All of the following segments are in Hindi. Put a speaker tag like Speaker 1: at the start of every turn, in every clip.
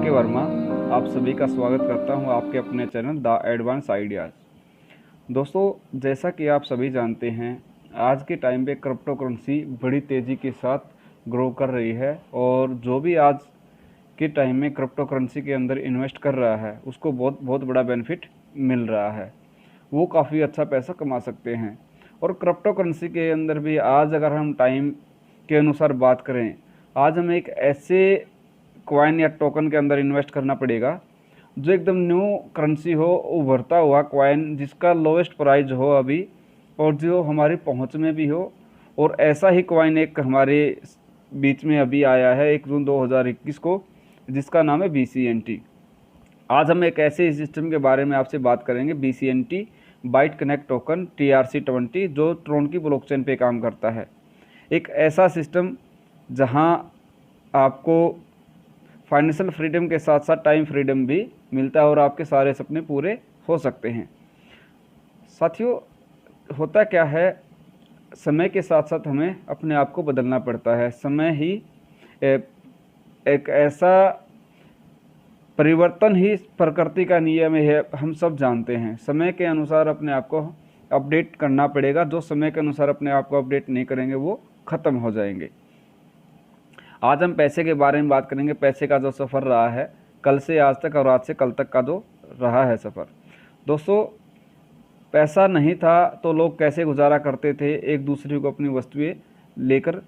Speaker 1: के वर्मा आप सभी का स्वागत करता हूं आपके अपने चैनल द एडवांस आइडियाज़। दोस्तों, जैसा कि आप सभी जानते हैं, आज के टाइम पे क्रिप्टो करेंसी बड़ी तेज़ी के साथ ग्रो कर रही है और जो भी आज के टाइम में क्रिप्टो करेंसी के अंदर इन्वेस्ट कर रहा है उसको बहुत बहुत बड़ा बेनिफिट मिल रहा है। वो काफ़ी अच्छा पैसा कमा सकते हैं। और क्रिप्टो करेंसी के अंदर भी आज अगर हम टाइम के अनुसार बात करें, आज हमें एक ऐसे कॉइन या टोकन के अंदर इन्वेस्ट करना पड़ेगा जो एकदम न्यू करेंसी हो, उभरता हुआ कॉइन जिसका लोएस्ट प्राइस हो अभी और जो हमारी पहुंच में भी हो। और ऐसा ही कॉइन एक हमारे बीच में अभी आया है 1 जून 2021 को, जिसका नाम है BCNT। आज हम एक ऐसे सिस्टम के बारे में आपसे बात करेंगे, BCNT bite connect token TRC20, जो ट्रोन की ब्लॉकचेन पे काम करता है। एक ऐसा सिस्टम जहां आपको फाइनेंशियल फ्रीडम के साथ साथ टाइम फ्रीडम भी मिलता है और आपके सारे सपने पूरे हो सकते हैं। साथियों, होता क्या है, समय के साथ साथ हमें अपने आप को बदलना पड़ता है। समय ही एक ऐसा परिवर्तन ही प्रकृति का नियम है, हम सब जानते हैं। समय के अनुसार अपने आप को अपडेट करना पड़ेगा। जो समय के अनुसार अपने आप को अपडेट नहीं करेंगे वो ख़त्म हो जाएंगे। आज हम पैसे के बारे में बात करेंगे। पैसे का जो सफ़र रहा है कल से आज तक और आज से कल तक का जो रहा है सफ़र। दोस्तों, पैसा नहीं था तो लोग कैसे गुजारा करते थे, एक दूसरे को अपनी वस्तुएं लेकर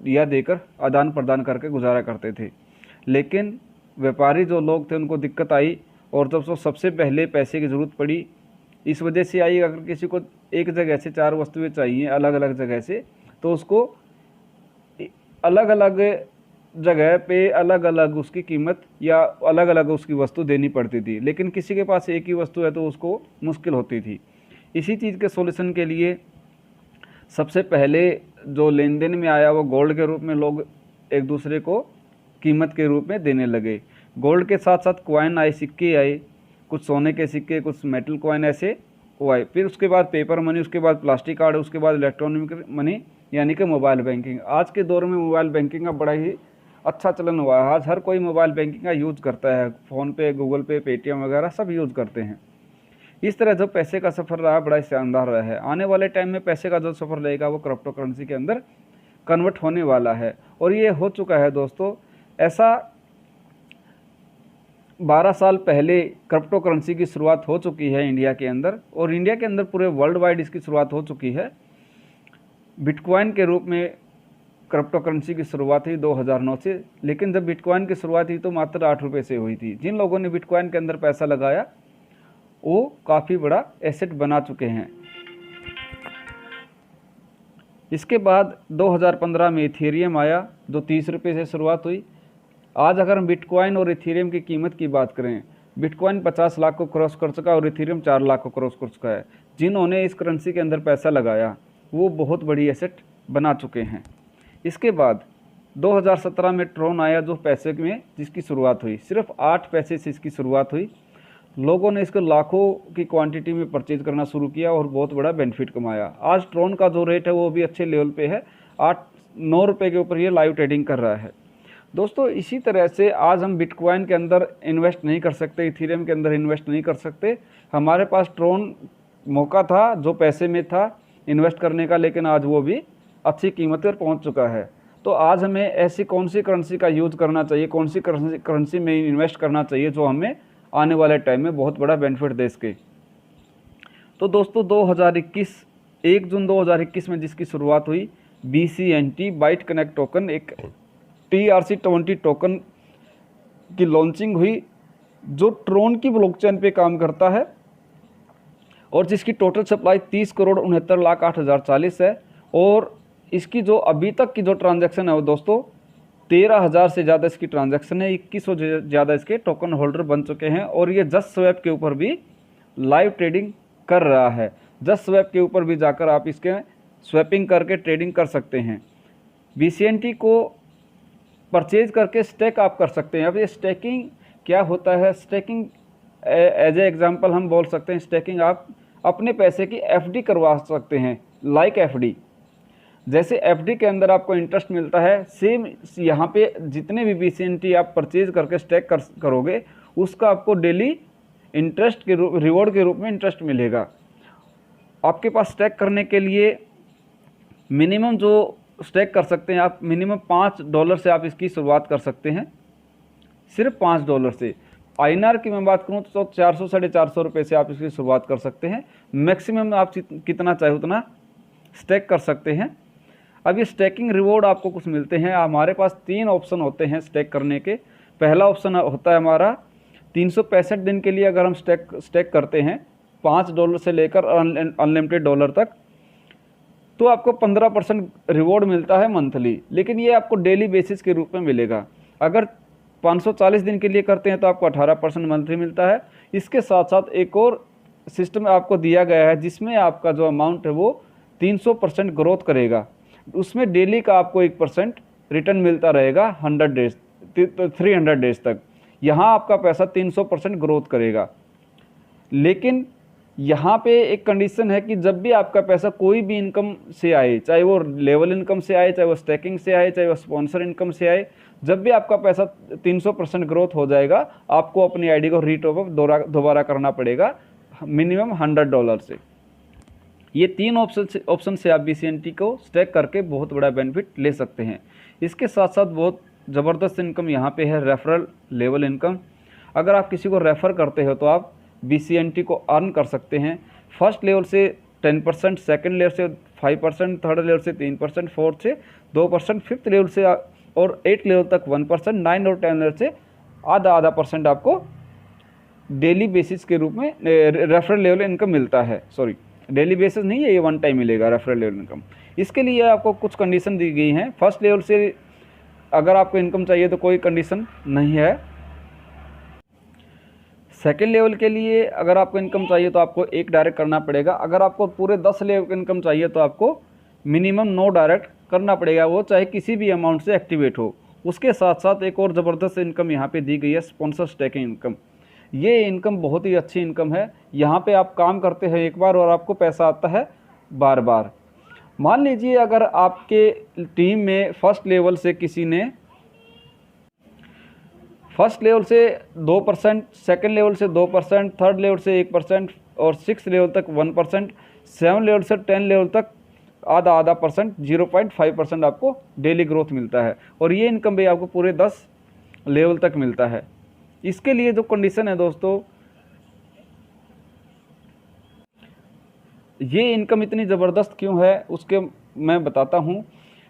Speaker 1: या देकर आदान प्रदान करके गुजारा करते थे। लेकिन व्यापारी जो लोग थे उनको दिक्कत आई और जब तो सबसे पहले पैसे की ज़रूरत पड़ी, इस वजह से आई, अगर किसी को एक जगह से 4 वस्तुएं चाहिए अलग अलग जगह से, तो उसको अलग अलग जगह पे अलग अलग उसकी कीमत या अलग अलग उसकी वस्तु देनी पड़ती थी। लेकिन किसी के पास एक ही वस्तु है तो उसको मुश्किल होती थी। इसी चीज़ के सॉल्यूशन के लिए सबसे पहले जो लेन देन में आया वो गोल्ड के रूप में लोग एक दूसरे को कीमत के रूप में देने लगे। गोल्ड के साथ साथ कॉइन आए, सिक्के आए, कुछ सोने के सिक्के, कुछ मेटल कॉइन ऐसे वो आए। फिर उसके बाद पेपर मनी, उसके बाद प्लास्टिक कार्ड, उसके बाद इलेक्ट्रॉनिक मनी यानी कि मोबाइल बैंकिंग। आज के दौर में मोबाइल बैंकिंग का बड़ा ही अच्छा चलन हुआ है। आज हर कोई मोबाइल बैंकिंग का यूज़ करता है। फ़ोन पे, गूगल पे, पेटीएम वगैरह सब यूज़ करते हैं। इस तरह जो पैसे का सफ़र रहा बड़ा शानदार रहा है। आने वाले टाइम में पैसे का जो सफ़र रहेगा वो क्रिप्टो करेंसी के अंदर कन्वर्ट होने वाला है और ये हो चुका है। दोस्तों, ऐसा 12 साल पहले क्रिप्टो करेंसी की शुरुआत हो चुकी है इंडिया के अंदर, और इंडिया के अंदर पूरे वर्ल्ड वाइड इसकी शुरुआत हो चुकी है। बिटकॉइन के रूप में क्रिप्टो करेंसी की शुरुआत हुई 2009 से। लेकिन जब बिटकॉइन की शुरुआत हुई तो मात्र 8 रुपये से हुई थी। जिन लोगों ने बिटकॉइन के अंदर पैसा लगाया वो काफ़ी बड़ा एसेट बना चुके हैं। इसके बाद 2015 में इथेरियम आया जो 30 रुपये से शुरुआत हुई। आज अगर हम बिटकॉइन और इथेरियम की कीमत की बात करें, बिटकॉइन 50 लाख को क्रॉस कर चुका और इथेरियम 4 लाख को क्रॉस कर चुका है। जिन्होंने इस करेंसी के अंदर पैसा लगाया वो बहुत बड़ी एसेट बना चुके हैं। इसके बाद 2017 में ट्रोन आया जो पैसे में जिसकी शुरुआत हुई, सिर्फ 8 पैसे से इसकी शुरुआत हुई। लोगों ने इसको लाखों की क्वांटिटी में परचेज करना शुरू किया और बहुत बड़ा बेनिफिट कमाया। आज ट्रोन का जो रेट है वो भी अच्छे लेवल पे है, 8-9 रुपये के ऊपर ये लाइव ट्रेडिंग कर रहा है। दोस्तों, इसी तरह से आज हम बिटकॉइन के अंदर इन्वेस्ट नहीं कर सकते, इथेरियम के अंदर इन्वेस्ट नहीं कर सकते। हमारे पास ट्रोन मौका था जो पैसे में था इन्वेस्ट करने का, लेकिन आज वो भी अच्छी कीमत पर पहुंच चुका है। तो आज हमें ऐसी कौन सी करेंसी का यूज़ करना चाहिए, कौन सी करेंसी में इन्वेस्ट करना चाहिए जो हमें आने वाले टाइम में बहुत बड़ा बेनिफिट दे सके। तो दोस्तों, 1 जून 2021 में जिसकी शुरुआत हुई, BCNT बाइट कनेक्ट टोकन, एक TRC20 टोकन की लॉन्चिंग हुई जो ट्रोन की ब्लॉकचेन पे काम करता है और जिसकी टोटल सप्लाई 30,69,08,040 है। और इसकी जो अभी तक की जो ट्रांजैक्शन है वो दोस्तों 13,000 से ज़्यादा इसकी ट्रांजैक्शन है। 2100 से ज़्यादा इसके टोकन होल्डर बन चुके हैं और ये जस्ट स्वैप के ऊपर भी लाइव ट्रेडिंग कर रहा है। जस्ट स्वैप के ऊपर भी जाकर आप इसके स्वैपिंग करके ट्रेडिंग कर सकते हैं। BCNT को परचेज करके स्टेक आप कर सकते हैं। अब ये स्टेकिंग क्या होता है? स्टेकिंग एज ए एग्जाम्पल हम बोल सकते हैं, स्टेकिंग आप अपने पैसे की FD करवा सकते हैं, लाइक FD। जैसे एफडी के अंदर आपको इंटरेस्ट मिलता है, सेम यहाँ पे जितने भी BCNT आप परचेज करके स्टैक करोगे उसका आपको डेली इंटरेस्ट के रूप, रिवॉर्ड के रूप में इंटरेस्ट मिलेगा। आपके पास स्टैक करने के लिए मिनिमम जो स्टैक कर सकते हैं आप, मिनिमम $5 से आप इसकी शुरुआत कर सकते हैं, सिर्फ $5 से। INR की मैं बात करूं तो 400 साढ़े 400 रुपये से आप इसकी शुरुआत कर सकते हैं। मैक्सिमम आप कितना चाहे उतना स्टैक कर सकते हैं। अब ये स्टैकिंग रिवॉर्ड आपको कुछ मिलते हैं। हमारे पास 3 ऑप्शन होते हैं स्टैक करने के। पहला ऑप्शन होता है हमारा 365 दिन के लिए अगर हम स्टैक करते हैं $5 से लेकर अनलिमिटेड डॉलर तक, तो आपको 15% रिवॉर्ड मिलता है मंथली, लेकिन ये आपको डेली बेसिस के रूप में मिलेगा। अगर 540 दिन के लिए करते हैं तो आपको 18% मंथली मिलता है। इसके साथ साथ एक और सिस्टम आपको दिया गया है जिसमें आपका जो अमाउंट है वो 300% ग्रोथ करेगा। उसमें डेली का आपको 1% रिटर्न मिलता रहेगा 300 डेज तक। यहाँ आपका पैसा 300% ग्रोथ करेगा। लेकिन यहाँ पे एक कंडीशन है कि जब भी आपका पैसा कोई भी इनकम से आए, चाहे वो लेवल इनकम से आए, चाहे वो स्टैकिंग से आए, चाहे वो स्पॉन्सर इनकम से आए, जब भी आपका पैसा 300% ग्रोथ हो जाएगा आपको अपनी आईडी को रीटॉप अप दोबारा करना पड़ेगा मिनिमम $100 से। ये 3 ऑप्शन से आप BCNT को स्टैक करके बहुत बड़ा बेनिफिट ले सकते हैं। इसके साथ साथ बहुत ज़बरदस्त इनकम यहाँ पे है, रेफरल लेवल इनकम। अगर आप किसी को रेफ़र करते हो तो आप BCNT को अर्न कर सकते हैं। फर्स्ट लेवल से 10%, सेकंड लेवल से 5%, थर्ड लेवल से 3%, फोर्थ से 2%, फिफ्थ लेवल से और 8 लेवल तक 1%, 9 और 10 लेवल से आधा % आपको डेली बेसिस के रूप में रेफरल लेवल इनकम मिलता है। सॉरी, डेली बेसिस नहीं है, ये वन टाइम मिलेगा रेफरल लेवल इनकम। इसके लिए आपको कुछ कंडीशन दी गई हैं। फर्स्ट लेवल से अगर आपको इनकम चाहिए तो कोई कंडीशन नहीं है। सेकेंड लेवल के लिए अगर आपको इनकम चाहिए तो आपको 1 डायरेक्ट करना पड़ेगा। अगर आपको पूरे 10 लेवल की इनकम चाहिए तो आपको मिनिमम 9 डायरेक्ट करना पड़ेगा, वो चाहे किसी भी अमाउंट से एक्टिवेट हो। उसके साथ साथ एक और ज़बरदस्त इनकम यहाँ पे दी गई है, स्पॉन्सर स्टैकिंग इनकम। ये इनकम बहुत ही अच्छी इनकम है। यहाँ पे आप काम करते हैं एक बार और आपको पैसा आता है बार बार। मान लीजिए अगर आपके टीम में फर्स्ट लेवल से किसी ने फर्स्ट लेवल से 2%, सेकंड लेवल से 2%, थर्ड लेवल से 1% और 6 लेवल तक 1%, 7 लेवल से 10 लेवल तक आधा % 0.5% आपको डेली ग्रोथ मिलता है। और ये इनकम भी आपको पूरे 10 लेवल तक मिलता है। इसके लिए जो कंडीशन है दोस्तों, ये इनकम इतनी ज़बरदस्त क्यों है उसके मैं बताता हूँ।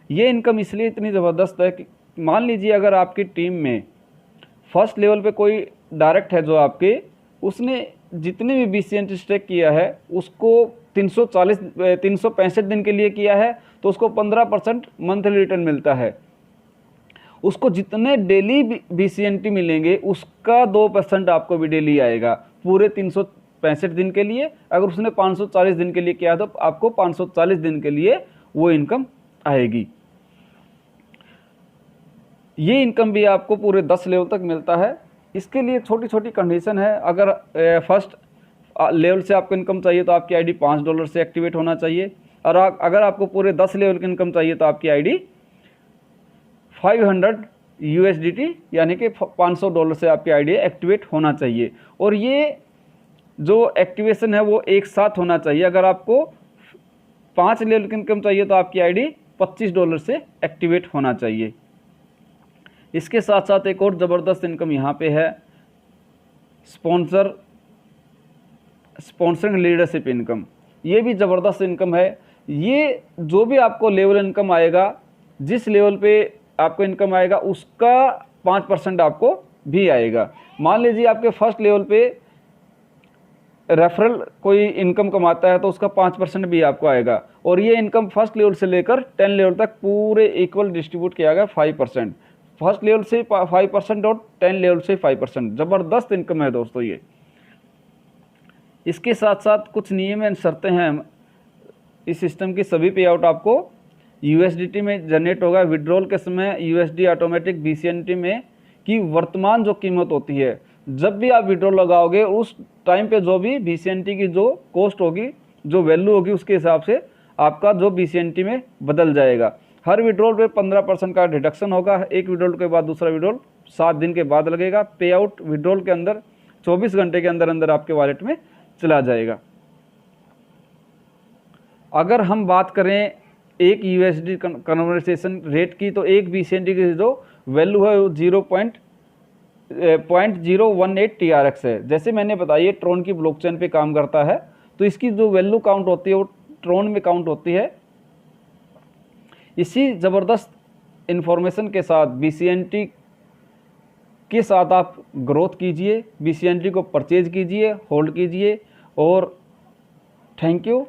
Speaker 1: ये इनकम इसलिए इतनी ज़बरदस्त है कि मान लीजिए अगर आपकी टीम में फर्स्ट लेवल पे कोई डायरेक्ट है जो आपके, उसने जितने भी BCNT स्टैक किया है उसको 365 दिन के लिए किया है तो उसको 15% मंथली रिटर्न मिलता है। उसको जितने डेली BCNT मिलेंगे उसका 2% आपको भी डेली आएगा पूरे 365 दिन के लिए। अगर उसने 540 दिन के लिए किया तो आपको 540 दिन के लिए वो इनकम आएगी। ये इनकम भी आपको पूरे 10 लेवल तक मिलता है। इसके लिए छोटी छोटी कंडीशन है। अगर फर्स्ट लेवल से आपको इनकम चाहिए तो आपकी आईडी $5 से एक्टिवेट होना चाहिए, और अगर आपको पूरे 10 लेवल की इनकम चाहिए तो आपकी आईडी 500 USDT यानी कि $500 से आपकी आईडी एक्टिवेट होना चाहिए। और ये जो एक्टिवेशन है वो एक साथ होना चाहिए। अगर आपको 5 लेवल की इनकम चाहिए तो आपकी आईडी $25 से एक्टिवेट होना चाहिए। इसके साथ साथ एक और ज़बरदस्त इनकम यहाँ पे है, स्पॉन्सरिंग लीडरशिप इनकम। ये भी ज़बरदस्त इनकम है। ये जो भी आपको लेवल इनकम आएगा, जिस लेवल पे आपको इनकम आएगा उसका 5% आपको भी आएगा। मान लीजिए आपके फर्स्ट लेवल पे रेफरल कोई इनकम कमाता है तो उसका 5% भी आपको आएगा। और ये इनकम फर्स्ट लेवल से लेकर 10 लेवल तक पूरे इक्वल डिस्ट्रीब्यूट किया गया 5%। फर्स्ट लेवल से 5% और 10 लेवल से 5%। ज़बरदस्त इनकम है दोस्तों ये। इसके साथ साथ कुछ नियम एंड शर्तें हैं। इस सिस्टम की सभी पे आउट आपको USDT में जनरेट होगा। विड्रॉल के समय USD ऑटोमेटिक BCNT में की वर्तमान जो कीमत होती है, जब भी आप विड्रॉल लगाओगे उस टाइम पे जो भी BCNT की जो कॉस्ट होगी, जो वैल्यू होगी, उसके हिसाब से आपका जो BCNT में बदल जाएगा। हर विड्रॉल पे 15% का डिडक्शन होगा। एक विड्रॉल के बाद दूसरा विड्रॉल 7 दिन के बाद लगेगा। पे आउट विड्रॉल के अंदर 24 घंटे के अंदर अंदर आपके वॉलेट में चला जाएगा। अगर हम बात करें एक USD कन्वर्सेशन रेट की, तो एक BCNT की जो वैल्यू है वो 0.018 TRX है। जैसे मैंने बताया ट्रोन की ब्लॉकचेन पे काम करता है, तो इसकी जो वैल्यू काउंट होती है वो ट्रोन में काउंट होती है। इसी ज़बरदस्त इन्फॉर्मेशन के साथ BCNT के साथ आप ग्रोथ कीजिए, BCNT को परचेज कीजिए, होल्ड कीजिए। और थैंक यू।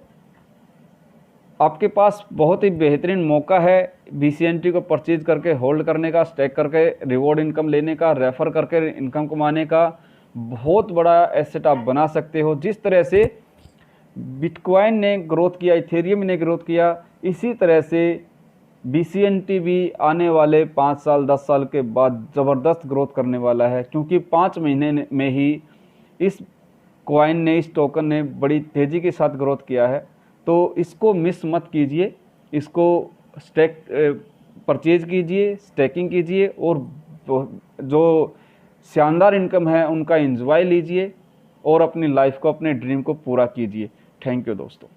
Speaker 1: आपके पास बहुत ही बेहतरीन मौका है BCNT को परचेज करके होल्ड करने का, स्टेक करके रिवॉर्ड इनकम लेने का, रेफर करके इनकम कमाने का। बहुत बड़ा एसेट आप बना सकते हो। जिस तरह से बिटकॉइन ने ग्रोथ किया, इथेरियम ने ग्रोथ किया, इसी तरह से BCNT भी आने वाले 5 साल 10 साल के बाद ज़बरदस्त ग्रोथ करने वाला है, क्योंकि 5 महीने में ही इस कॉइन ने, इस टोकन ने बड़ी तेज़ी के साथ ग्रोथ किया है। तो इसको मिस मत कीजिए, इसको परचेज कीजिए, स्टेकिंग कीजिए और जो शानदार इनकम है उनका एंजॉय लीजिए और अपनी लाइफ को, अपने ड्रीम को पूरा कीजिए। थैंक यू दोस्तों।